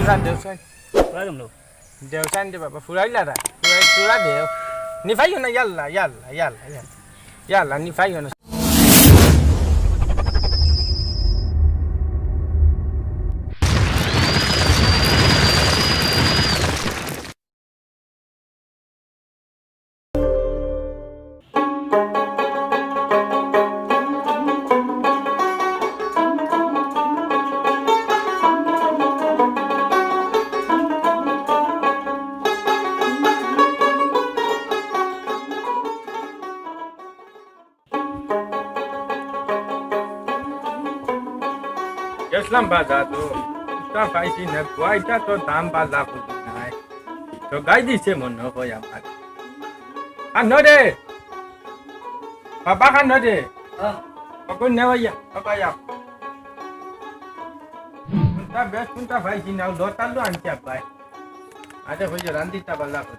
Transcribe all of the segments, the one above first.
Tura deusan. Tura dum lo. Deusan de baba furaila da. Tura deu. Ni fayo na yalla. Yalla ni fayo na. Islam baza to ta faisi na guaita to dam bala ko nai to gaidi se mon no ko ya ma ano de papa kan no de aku newa ya papa ya kunta faisi na do ta lo an cha bai ade ho jo randi ta bala ko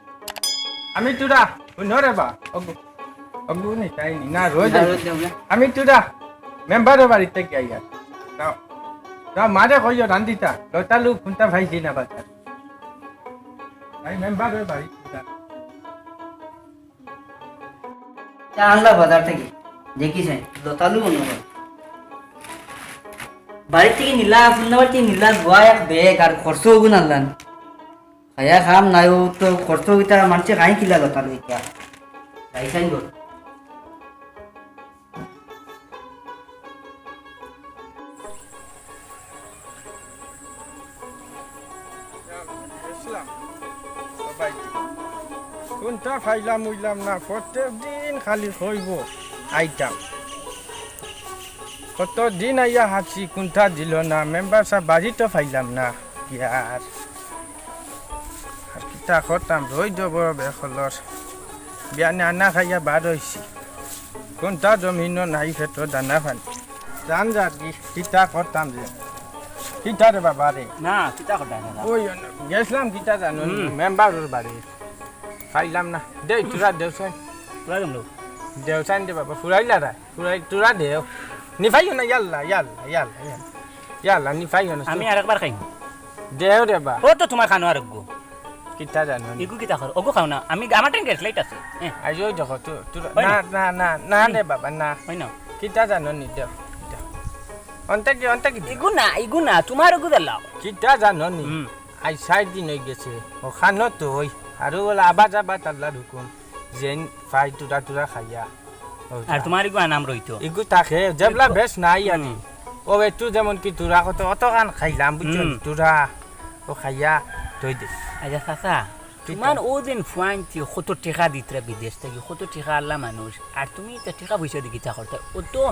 ami tura unore ba ogu ni tai ni na roz ami tura member bari te kya ya তা মারে কইও রান্দিতা লতালু কুন্তা ভাইছি না বাচ্চা তাই member হয়ে বাড়ি চা আনলা বাজার থেকে দেখিছেন লতালু মনে হয় বাড়ি থেকে নীলা ফুন্নাবার থেকে নীলা গোয়া এক বেগ আর খরচ গুণ আনলান খায়া খাম নাই তো খরচ গিতা মানুষে খাই কিলা লতালু ইটা যাইছেন গো কোনটা ফাইলাম উইলাম না প্রত্যেক দিন খালি হইব আইটাম কত দিন আইয়া হাসি কোনটা দিল না মেম্বার সাহেব বাড়ি তো ফাইলাম না ইয়ার আর কিতা খতাম রই দেব বেখলর বিয়ানে আনা খাইয়া বার হয়েছি কোনটা জমিন নাই ফেট দানা ফানি জান যা কিতা খতাম যে কিতা রে বাবা রে না কিতা কথা না ওই গেছিলাম কিতা জানো মেম্বারের বাড়ি ফাইলাম না দে তুরা দেউসান tura dum lo. দেউসান দে বাবা ফুরাইলা রা তুরা দেও নি ফাইও না ইয়াল্লা নি ফাইও না আমি আরেকবার খাই দেও রে বা ও তো তোমার খানো আরেকগো কিতা জানো ইগু কিতা করো ওগো খাও না আমি আমার টাইম গেছ লাইট আছে আইজো দেখো তুরা না রে বাবা না হয় না কিতা জানো নি দেও অন্তে কি ইগু না তোমার ওগো দাও কিতা জানো নি আই 6 দিন হই গেছে ও খানো তো হই আর ওলা আবাজ আল্লাহর হুকুম জেন ফাই তুরা খাইয়া আর তোমার ইগু নাম রইতো ইগু তাকে জবলা বেশ নাই আনি ও একটু যেমন কি তুরা কত অত গান খাইলাম বুঝছো তুরা ও খাইয়া ধই দে আচ্ছা চাচা তোমার ও দিন ফুয়াইনটি কত টাকা দিতরা বিদেশ থেকে কত টাকা আল্লাহ মানুষ আর তুমি তো টাকা পয়সা দিয়ে গীতা করতে ও তো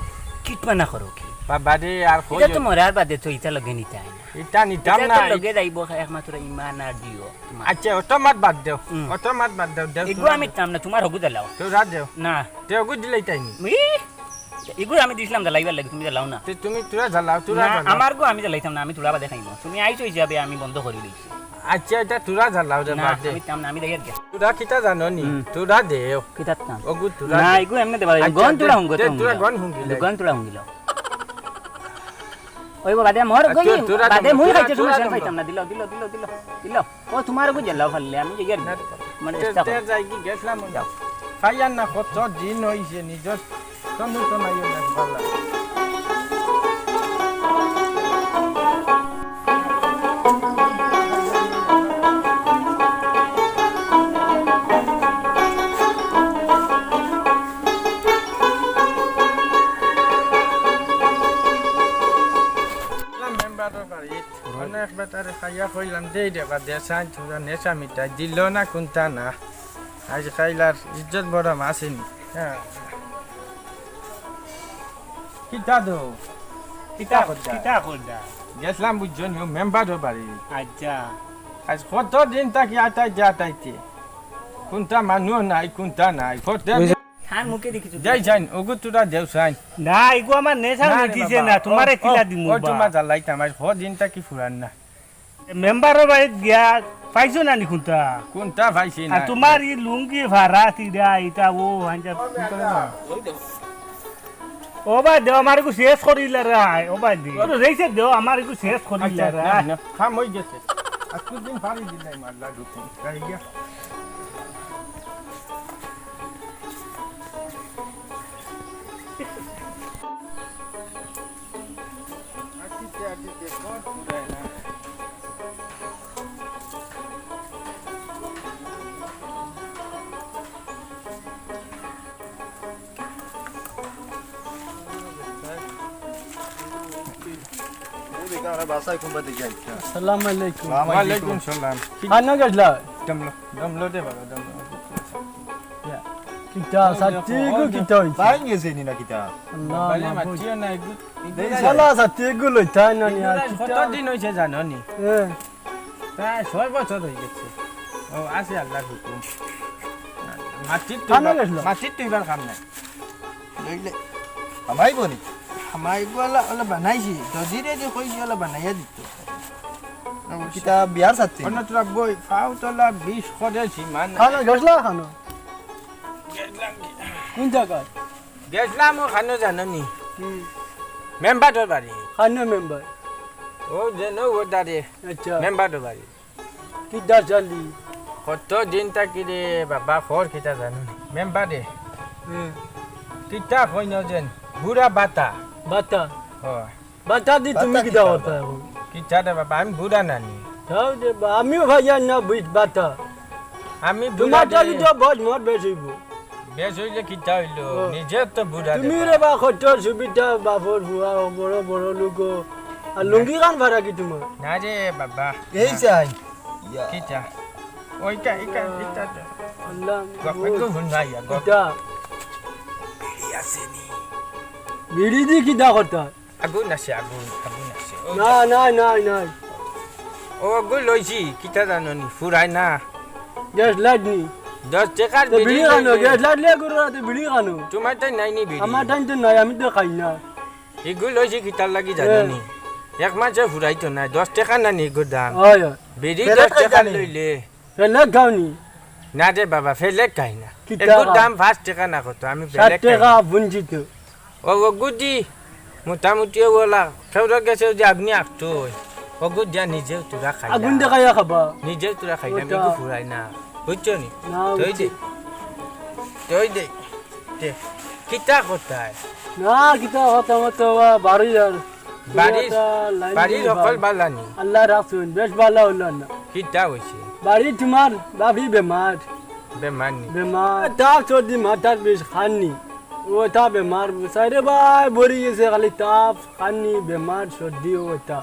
কিটমানা করো কি বাবা রে আর কই এটা তো মরার বাদে তো ইটা লগে নিতে হয় না এটা নিতাম না লগে যাইব একমাত্র ইমান আর দিও আচ্ছা অটোমাট বাদ দেও ইগু আমি তাম না তোমার হগু দাও তো রাত দেও না তে হগু দিলাই তাই নি ইগু আমি দিছিলাম দালাইবার লাগে তুমি দাও না তুমি তুরা জ্বালাও আমার গো আমি দালাইতাম না আমি তুলা বাদে খাইমু তুমি আইছো যাবে আমি বন্ধ করে দিছি আচ্ছা এটা তুরা জ্বালাও রে বাদ দে আমি তাম না আমি দেইয়া গে তুরা কিতা জানো নি তুরা দেও কিতাত না হগু তুরা না ইগু এমনে দেবা গন তুলা হুঙ্গো তো তুরা গন হুঙ্গিলা ওই বাদে মোর গই বাদে মুই খাইতে তুমি সেন পাইতাম না দিল ও তোমার গো জেলাও ফললে আমি যাই মানে চেষ্টা তে যাই কি গেছলাম যাও ফাইয়ান না কত দিন হইছে নিজর তনু তো নাই না ভালো অনেক বেটারে খাইয়া কইলাম দেই দেবা দেশান তুরা নেশা মিটাই দিল না কোনটা না আজ খাইলার ইজ্জত বড় আসেনি হ্যাঁ কিতা দো কিতা করদা গেছলাম বুঝছেন মেম্বারের বাড়ি আচ্ছা আজ কত দিন তাকি আটাইতে কোনটা মানুষ নাই কোনটা নাই খান মুখে দেখিছো যাই যাই ওগু তুরা দেউসান না ইগু আমার নেশা মিটিছে না তোমারে কিলা দিমু ও তোমার জ্বালাইতাম আজ দিন তাকি ফুরান না মেম্বারের বাড়ি গিয়া পাইছো না নি কোনটা পাইছি না আর তোমার ই লুঙ্গি ভাড়া তিরা এটা ও হাঞ্জা ও ভাই দেও আমার কো শেষ করিলা রে ও ভাই দি ও রেইছে দেও আমার কো শেষ করিলা রে খাম হই গেছে আজকের দিন পারি দিলাই মাল্লা ঢুকুন তাই গিয়া আজকে কোন পুরায় না সালাম আলাইকুম ওয়ালাইকুম সালাম খানা গেছলা দমলো দমলো দে বাবা দমলো কিতা সাতিগু কিতা হইছে পাইন গেছে নি না কিতা আল্লাহ বলে মাহফুজ মাটিও না একটু সালা সাতিগু লইতা না নি আর কত দিন হইছে জানো নি এ প্রায় 6 বছর হয়ে গেছে ও আছে আল্লাহর হুকুম খানা গেছলা মাটির তুইবার কাম নাই লইলে আমাইব নি আমার এগুলা ওলা বানাইছি দজিরে যে কইছি ওলা বানাইয়া দিত কিতা বিয়ার সাথে অন্য তোরা বই ফাও তোলা 20 করেছি মান খানা গেছলা খানা কোন জায়গা গেছলাম ওখানে জানো নি মেম্বারের বাড়ি খানা মেম্বার ও যেন ও দাঁড়িয়ে আচ্ছা মেম্বারের বাড়ি কিতা চালি কত দিন থাকি রে বাবা খর কিতা জানো নি মেম্বারে কিতা কই নজেন বুড়া বাতা বাতা ও বাতা দি তুমি বাতা কিতা কিতা হতা কিতা রে বাবা আমি বুড়া নানি তাও দে আমিও ভাইয়া না বুঝ বাতা আমি তোমার বুড়া চালি তো বহুত মত বেশিব বেশ হইলে কিতা হইলো ও। নিজে তো বুড়া তুমি রে বা খটর সুবিধা বাবর হুয়া বড় বড় লোক আর লুঙ্গি কান ভাড়া কি তোমার না রে বাবা এই চাই কিতা ওইটা ইকা কিতা আল্লাহ গপেকো হুনাইয়া গপ কিতা আসেনি বিড়ি দি কিতা কথা আগুন আছে আগুন আছে না না না না ও আগুন লইছি কিতা জাননি ফুরাই না গ্যাস লাইট নি 10 টাকার তো বিড়ি খানো বিড়ি গ্যাস লাইট লিয়ে করো তো বিড়ি খানো তোমার তো নাই নি বিড়ি আমার টাইম তো নাই আমি তো খাই না এগুলো লইছি কিতার লাগি জাননি এক মাসে ফুরাই তো নাই 10 টাকা না নি এগুর দাম হয় বিড়ি ফেলে 10 টাকা খাইতানি। লইলে ফেলে খাওনি না রে বাবা ফেলে খাই না কিতা এগুর খাও? দাম 5 টাকা না কত আমি 60 ফেলে খাই টাকা বুঞ্জিত ও গুদি মোটামুটি ওলা ফেউরা গেছে যে আপনি আসতো ও গুদিয়া নিজেও তোরা খাই আগুন দেখাইয়া খাবা নিজেও তোরা খাই না ওটা। মেঘু ফুরাই না বুঝছো নি না তুই দে তুই দে দে কিতা কোথায় না কিতা কথা মতো বাড়ি আর বাড়ির বাড়ির সকল বালানি আল্লাহ রাখুন বেশ ভালো হলো না কিতা হয়েছে বাড়ি তোমার বাবি বেমার বেমানি বেমার তাপ সর্দি মাথার বেশ খাননি ওটা বেমার সাইরে ভাই ভরি গেছে খালি তাপ খাননি বেমার সর্দি ওটা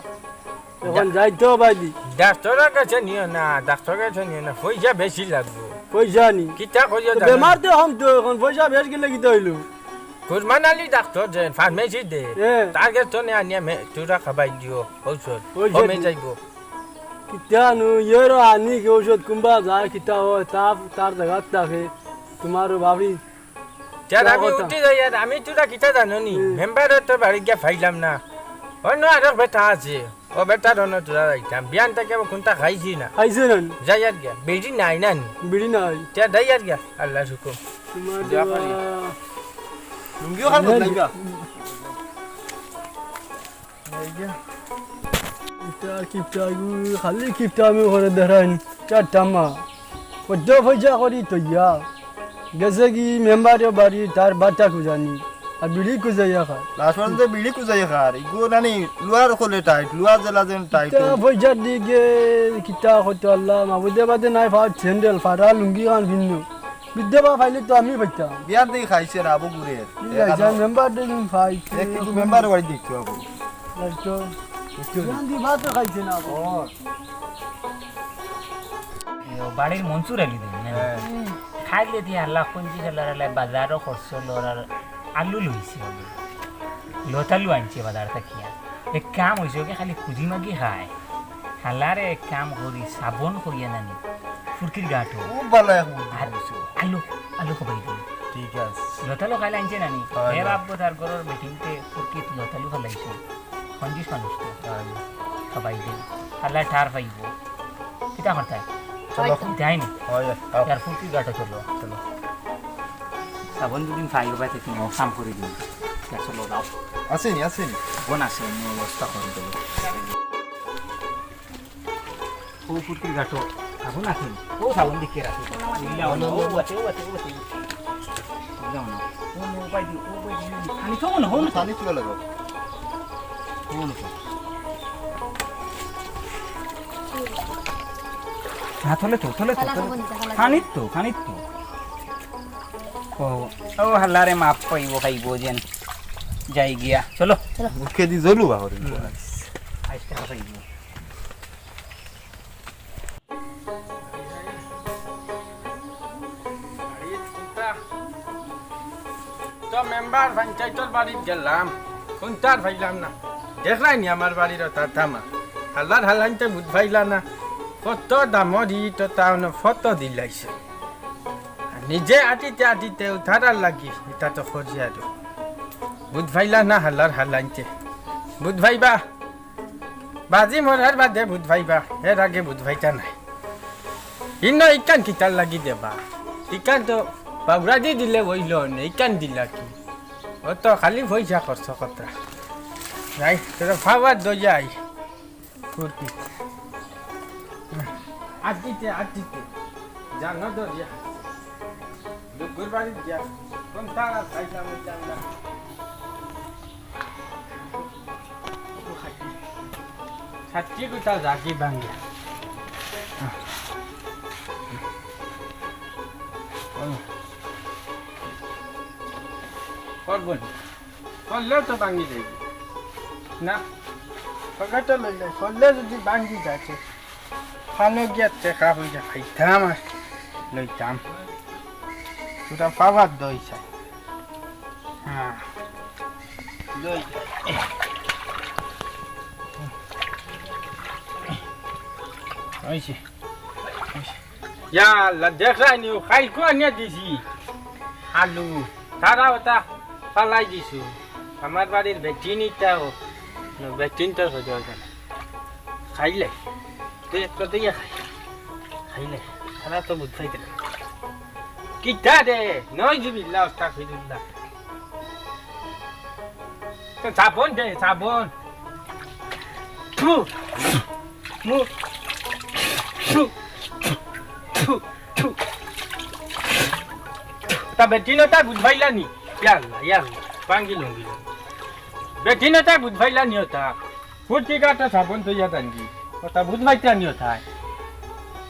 এখন যাইতো বাইদি ডাক্তারের কাছে নিও না ডাক্তারের কাছে নিও না পয়সা বেশি লাগবে পয়সা নি কিতা কইয়া বেমার তো হম তো এখন পয়সা বেশ গেলে কি হইলো কুরমান আলী ডাক্তার যে ফার্মেসি দে এ তার কাছে নিয়ে আনিয়া তোরা খাবাই দিও ঔষধ ঔষধ কমে দি- যাইব কিতা নু ইয়েরো আনি কি ঔষধ কুম্বা যায় কিতা ও তাপ তার জায়গাত থাকে তোমারও বাবি যার আমি কথা? উঠি যাই আর আমি তোরা কিতা জানো নি মেম্বারের তো বাড়ি গিয়া ফাইলাম না অন্য আরো বেটা আছে ও বেটার অন্য তোরা যাইতাম বিয়ান থেকে কোনটা খাইছি না খাইছে না যাই আর গিয়া বেজি নাই না নি বিড়ি নাই যা যাই আর গিয়া আল্লাহ হুকুম তোমার দেওয়া পারি। লুঙ্গিও খান বদলাইবা কিপটা কিপটা খালি কিপটা আমি করে ধরেন চারটামা কত পয়সা করি তো ইয়া গেছে কি মেম্বারের বাড়ি তার বাচ্চা খুঁজানি আর বিড়ি খুঁজাইয়া খায় লাস্ট পর্যন্ত বিড়ি কুজাই খার ইগো নানি লুয়ার কোলে টাইট লুয়ার জেলা যেন টাইট কিতা পয়সা দিকে কিতা কত আল্লাহ মাবুদে বাদে নাই ফাট স্যান্ডেল ফাটা লুঙ্গি খান ভিন্ন বিদ্যা বা ফাইলে তো আমি পাইতাম বিয়ার দিয়ে খাইছে না আবু গুরে মেম্বার দিন ফাই একটু মেম্বার বাড়ি দেখতে হবে ভাত খাইছে না বাড়ির মনসুর আলী দেন খাইলে দিয়ে আল্লাহ কঞ্জি খেলার বাজারও খরচ লড়ার আলু লইছে লতালু আনছে বাজার থাকিয়া এক কাম হয়েছে ওকে খালি খুঁজি মাগি খায় হালারে এক কাম করি সাবন করিয়া নানি ফুরকির গাঁটো খুব ভালো এখন আর আলু আলু খাবাই দিই ঠিক আছে লতালু খাইলে আনছে নানি হয় হে না। বাপু তার ঘরের বেটিংতে ফুরকিত লতালু খালাইছে সঞ্জিস মানুষ তো খাবাই দিই হালায় ঠার পাইব কিতা করতে চলো। যায়নি হয় यार ফুলকি গাটা চলো চলো সাবন দুদিন খাই বাই থেকে কাম করে দিন চলো দাও আসেনি আসেনি বোন আসে অবস্থা করে দেবো ও পুতির গাটো সাবন আছে ও সাবন দিকে রাখি ও আছে যাও না ও মোবাইল খানি তো মনে হন পানি চলে লাগো হ্যাঁ থলে তো খানিত তো ও হাল্লারে মাপ পাইব খাইব যেন যাই গিয়া চলো মুখে দি জলু বাহরে আইসটা খাইব তো মেম্বার পঞ্চায়েতের বাড়ি গেলাম কোনটার ভাইলাম না দেখলাই নি আমার বাড়ির তার দামা হাল্লার হাল্লাইতে বুধ ভাইলা না কত দামর ই তো তাও ফটো দিলাইছে নিজে আটিতে উঠারার লাগি এটা তো খোঁজি আর বুধ ভাইলা না হাল্লার হাল্লাইতে বুধ ভাইবা বাজি মরার বাদে বুধ ভাইবা এর আগে বুধ ভাইটা নাই ইকান কিতার লাগি দেবা ইকান তো বাবুরা দি দিলে বইল ইকান দিলা কি ও তো খালি পয়সা খরচ কথা রাই তোরা ফাওয়ার দই ফুর্তি আটিতে জানো দরিয়া দুপুর বাড়ি যা কোন তারা খাইলাম জানলা ছাত্রী কোথা রাখি বাংলা করবো করলেও তো ভাঙি যাইব না পকেটে লইলে করলে যদি ভাঙি যাচ্ছে খানো গিয়া টেকা হইয়া খাইতাম আর লইতাম তোরা পাওয়ার দই চাই হ্যাঁ দই হয়েছে ইয়া আল্লাহ দেখাই নিও খাই কোয়া নিয়ে দিছি আলু তারা ওটা পালাই দিছু আমার বাড়ির বেটিনিটাও বেটিনটার হয়ে যাওয়া খাইলে তুই একটা দিয়ে খাইলে তারা তো বুঝাই দিল কিটা রে নয় জিবিল্লা ওস্তা ফিরুল্লাহ তো সাবন দে সাবন থু মু থু থু থু তা বেটিনটা বুঝাইলা নি ইয়াল্লা পাঙ্গি লঙ্গি বেটিনটা বুঝাইলা নি ওটা ফুটি কাটা সাবন তো ইয়া দাঙ্গি ওটা বুঝাইতে নি ওটা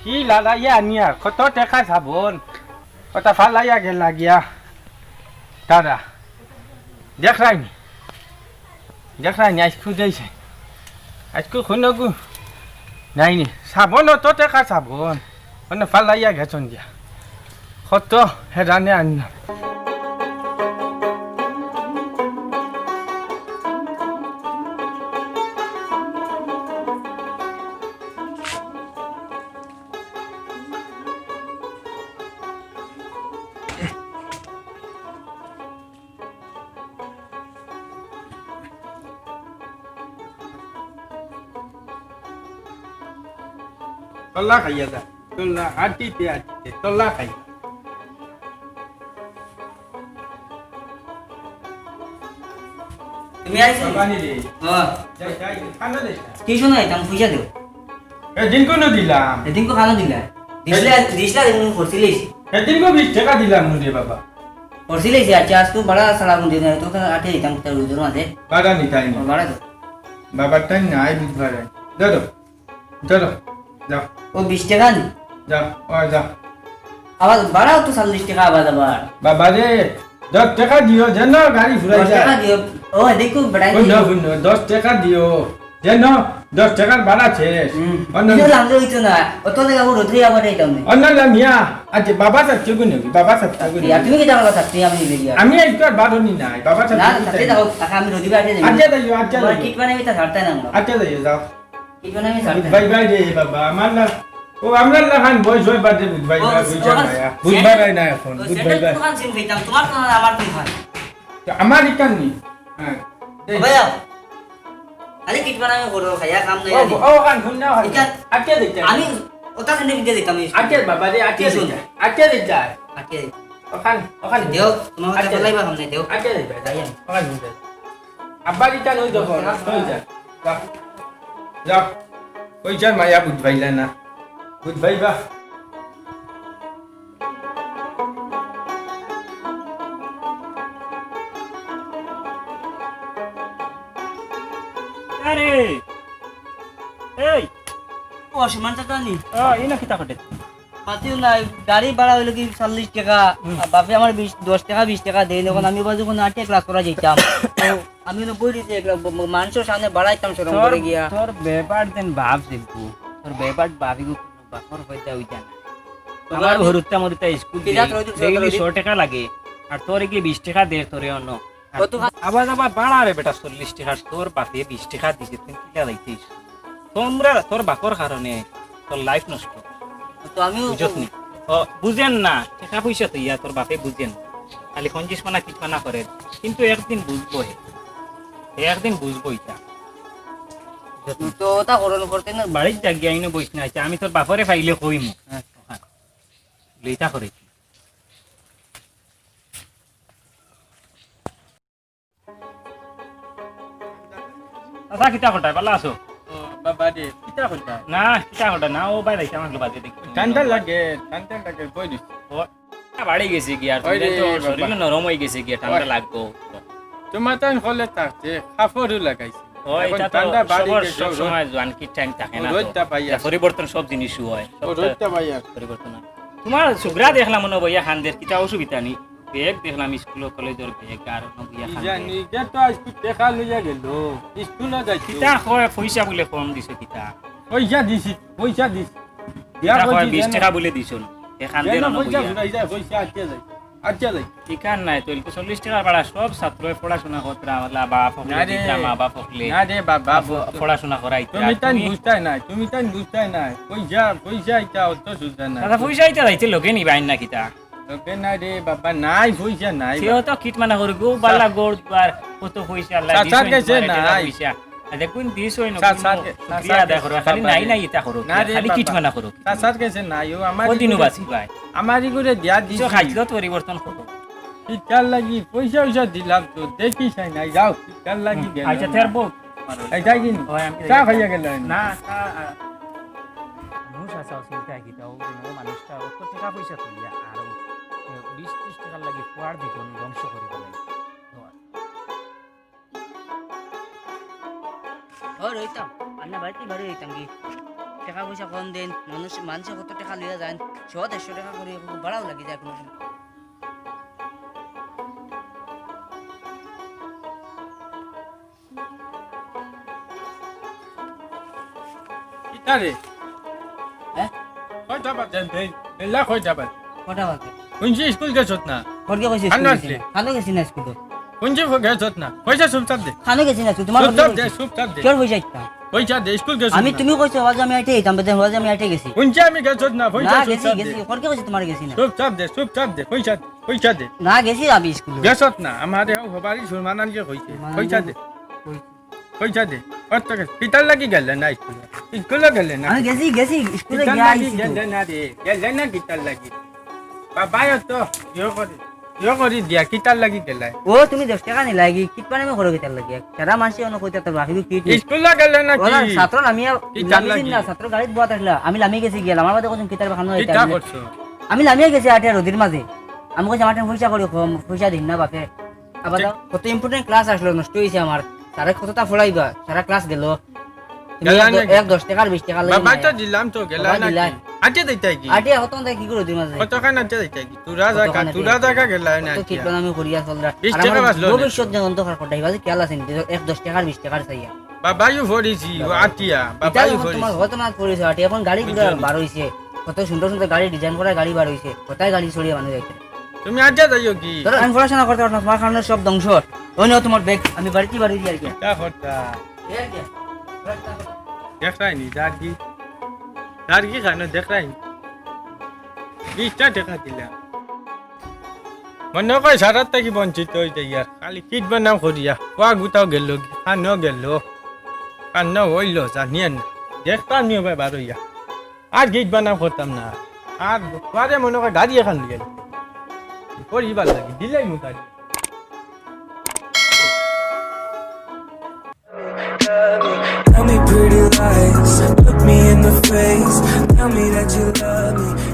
কি লালা ইয়া নিয়া কত টাকা সাবন ওটা ফালাইয়া গেলা গিয়া তারা দেখায়নি আজকু যাইছে আজকু শুনগু নাইনি সাবন অত টাকা সাবন মানে ফালাইয়া গেছন গিয়া কত হেরানে আনলাম তল্লা খাইয়া দা তল্লা আটিতে তল্লা খাই তুমি আইছো বাবানি রে হ্যাঁ যাই খানা দে কি শুনো এটা পয়সা দেও এদিন কোন দিলাম এদিন কো খানা দিলা দিছলা তুমি করছিলিস এদিন কো 20 টাকা দিলাম রে বাবা করছিলিস আচ্ছা আজ তো বড় সালা মুদি না তো আটে ইতাম তার উজুর মাঝে বাড়া নি তাই নি বড় তো বাবাটা নাই বুঝবার ধরো যাও ও 20 টাকা নি যাও ও যাও আবার বাড়াও তো 40 টাকা আবার আবার বাবা রে 10 টাকা দিও যেন গাড়ি ঘুরাই 10 টাকা দিও ও দেখো বড়াই শুনো 10 টাকা দিও যেন 10 টাকার ভাড়া শেষ অন্য কিছু লাগলো হইতো না অত টাকা বড় ধরে আবার এইতাম না অন্য মিয়া আজ বাবা সাথে গুনে বাবা সাথে গুনে তুমি কি জানো কথা আমি নিয়ে গিয়া আমি একটু বারোনি নাই বাবা সাথে না সাথে দাও টাকা আমি রোজি বাড়তে দেব আচ্ছা দাও আচ্ছা দাও কিট বানাই তা ছাড়তে না আমরা আচ্ছা দাও যাও কিট বানাই ছাড়তে বাই বাই রে বাবা আমার না ও আমরা না খান বয়স হয় বাদে বুঝবাই না বুঝবাই না এখন বুঝবাই না দোকান সিন কইতাম তোমার তো আমার তো ভাই আমার ইকান নি হ্যাঁ ভাইয়া আরে কিট বানাই করো খায়া কাম নাই আনি ও খান শুন না আচ্ছা দিতে আমি ওটা কেন দিতে দিতাম আচ্ছা বাবা রে আচ্ছা দিতে আচ্ছা দিতে আচ্ছা ওখান দেও তোমার কাছে লাইবা কাম নাই দেও আচ্ছা দিতে যাইয়া ওখান দিতে আব্বা দিতে নই দেখো হই যা যাও যাও ওই যার মায়া বুঝবাইলা না গুড বাই বা আরে এই ও সীমান চাচা নি ইনা কিতা কটে পাতিও নাই গাড়ি ভাড়া হইলো কি 40 টাকা আর বাপে আমার 10 টাকা 20 টাকা দেয় যখন আমি বাজু কোন 8 ক্লাস করা যাইতাম তো আমি না বই দিতে মানুষের সামনে বাড়াইতাম শরম করে গিয়া তোর ব্যাপার দেন ভাব দেখবো তোর ব্যাপার ভাবি বাপর হইতা হইতা না আমার হরুত্তা মরুত্তা স্কুল দেখলি 100 টাকা লাগে আর তোর এগুলি 20 টাকা দে তোরে অন্য আবার আবার বাড়া রে বেটা 40 টাকা তোর বাপে 20 টাকা দিছে তুই কি লাগাইছিস তোমরা তোর বাপর কারণে তোর লাইফ নষ্ট তো আমি বুঝতনি বুঝেন না টাকা পয়সা তো ইয়া তোর বাপে বুঝেন খালি খঞ্জিস মানা কিছু মানা করে কিন্তু একদিন বুঝবো একদিন বুঝবো এটা তো তা করন করতে না বাড়ির জায়গা আইনে বইস না আমি তোর বাপরে ফাইলে কইমু লইতা করে আচ্ছা কিতা কটায় ভালো আছো বাবা রে কিতা কইতা না কিতা কটা না ও বাইরে আমার বাজে দেখি ঠান্ডা লাগে বই দিস ও বাড়ি গেছে কি আর ওই রে তো বাবা। শরীর নরম হয়ে গেছে কি ঠান্ডা ওই। লাগবো তোমার তাই হলে থাকতে কাপড়ও লাগাইছি ও এখন এটা তো ঠান্ডা বাড়ি সবার গেছে, সব রোদ- সময় জোয়ান কি টাইম থাকে না তো। রোদটা পাইয়া এটা পরিবর্তন সব জিনিসই হয় ও রোদটা পাইয়া পরিবর্তন হয়। তোমার সুগ্রা দেখলাম মনে বইয়া খানদের কিতা অসুবিধা নেই ব্যাগ দেখলাম স্কুল কলেজের ব্যাগ আর বইয়া খান জানি যে তো আজকে দেখা লইয়া গেল স্কুলে যাইছি কিতা কয় পয়সা বলে কম দিছে কিতা পয়সা দিছি দিয়া কিতা কয় কইছি 20 টাকা বলে দিছুন এখানদের দেন অন্য পয়সা বইয়া ফুরাই যায় পয়সা আচ্ছা যাই ঠিকান নাই তো 40 টাকা ভাড়া সব ছাত্র পড়াশোনা করতে আল্লাহ বাপ হকলে না রে। দিতা মা বাপ হকলে না রে বাবা পড়াশোনা করাইতে তুমি তাই বুঝতাই নাই পয়সা এটা অত সুবিধা নাই দাদা পয়সা আইতে যাইতে লোকে নিবাইন না কিতা তোকে না রে বাবা নাই পয়সা নাই সেও তো কিট মানা করে গো বালা গোড় বার কত পয়সা আল্লাহ সাত গেছে নাই। পয়সা দেখুন দিস হই না সাত শুকরিয়া আদায় করো খালি নাই নাই এটা করো না রে খালি কিট বাবা। মানা করো সাত গেছে নাই ও আমার কদিনও বাসি ভাই আমারই করে দিয়া দিছি কিছু খাইছিল তো পরিবর্তন করো কিতার লাগি পয়সা দিলাম তো দেখি চাই নাই যাও কিতার লাগি গেল আচ্ছা তের বউ এইটাই কিনি হয় আমি চা খাইয়া গেল না মানুষ আছে চিন্তা কি তাও মানুষটা অত টাকা পয়সা তুলিয়া আর 20-30 টাকার লাগি ফুয়ার দিকন ধ্বংস করে ফেলাই ও রইতাম আন্না বাড়িতে বাড়ি রইতাম কি টাকা পয়সা কম দেন মানুষ কত টাকা লইয়া যায় 100-150 টাকা করে ভাড়াও লাগি যায় কোনো সময় কিতারে হ্যাঁ কয়টা বাজে বেলা কয়টা বাজে কটা বাজে কোনজি স্কুল গেছত না ফরকে কইছিস খানো আসলে? খানো গেছি না স্কুল কোনজি গেছত না পয়সা চুপচাপ দে খানো গেছি না স্কুল তোমার চুপচাপ দে চুপচাপ দে কেউ পয়সা ইচ্ছা পয়সা দে স্কুল গেছত আমি তুমি কইছো আজ আমি আইতে যেতাম বেদে আজ আমি আইতে গেছি কোনজি আমি গেছত না পয়সা না গেছি চুপচাপ গেছি দে ফরকে কইছি তোমার গেছি না চুপচাপ দে পয়সা দে না গেছি আমি স্কুলে গেছত না আমারে হবারি সুরমানান কে কইছে পয়সা দে অত কিতার লাগি গেল না স্কুলে গেল না আমি গেছি স্কুলে কিতার গিয়া লাগি আইছি গেল না রে গেল না কিতার লাগি বাবা তো ইয়ে করি দিয়া কিতার লাগি গেলাই ও তুমি 10 টাকা নি লাগি কিট পানি মে করো কিতার লাগি সারা মাসে অন কইতা তো বাকি কিট স্কুলে গেল না ওরা কি ছাত্র নামিয়া কিতার লামিছি লাগি না ছাত্র গাড়িত বয়া থাকলা আমি লামি গেছি গিয়া আমার বাদে কোন কিতার খানো কিতা হইতা করছো আমি লামিয়া গেছি আটে রোদির মাঝে আমি কইছি আমার পয়সা করি কম পয়সা দিন না বাপে আবার দাও, কত ইম্পর্টেন্ট ক্লাস আসলো নষ্ট হইছে আমার সারা কতটা ফলাইবা সারা ক্লাস গেল গেলা না? 10 টাকা 20 টাকা বাবা তো লাগি দিলাম তো গেল বাবা না দিলাই। কি আজে দিতাই কি আটে হতন দেখ কি করে রোদির মাঝে কত কান আজে দিতাই কি তুরা জায়গা গেল না তো কিট বানামি করিয়া চলরা 20 আর টাকা আমার বাঁচলো না। ভবিষ্যৎ যে অন্ধকার কটাইবা যে কেলা আছে 10 টাকা 20 টাকার চাইয়া বাবা ইউ ফরিছি আটিয়া বাবা এটা ইউ যখন ফরিছি তোমার ঘটনা করেছে আটে এখন গাড়ি গুলো বার হইছে কত সুন্দর সুন্দর গাড়ি ডিজাইন করা গাড়ি বার হইছে কোথায় গাড়ি ছড়িয়ে মানুষ যাইছে তুমি আজে যাইও কি ধরো আমি পড়াশোনা করতে পারতাম তোমার কারণে সব ধ্বংস ওই নাও তোমার ব্যাগ আমি বাড়িতে বাড়ি দিয়ে আর কি তা হতা দেখ রাই নি দাঁড়ি খানো দেখ রাই 20 টাকা দিলা মনে কয় সারাত থাকি বঞ্চিত হইতে ইয়ার খালি কিট বানাও করিয়া কোয়া গুতাও গেল খানো গেল কান্ন হইল জানিয়ে না দেখতাম নিও ভাই বার হইয়া আর কিট বানাও করতাম না আর কোয়ারে মনে কয় গাড়ি এখন লিয়ে পরিবার লাগে দিলাই মু গাড়ি Tell me pretty lies, look me in the face. Tell me that you love me.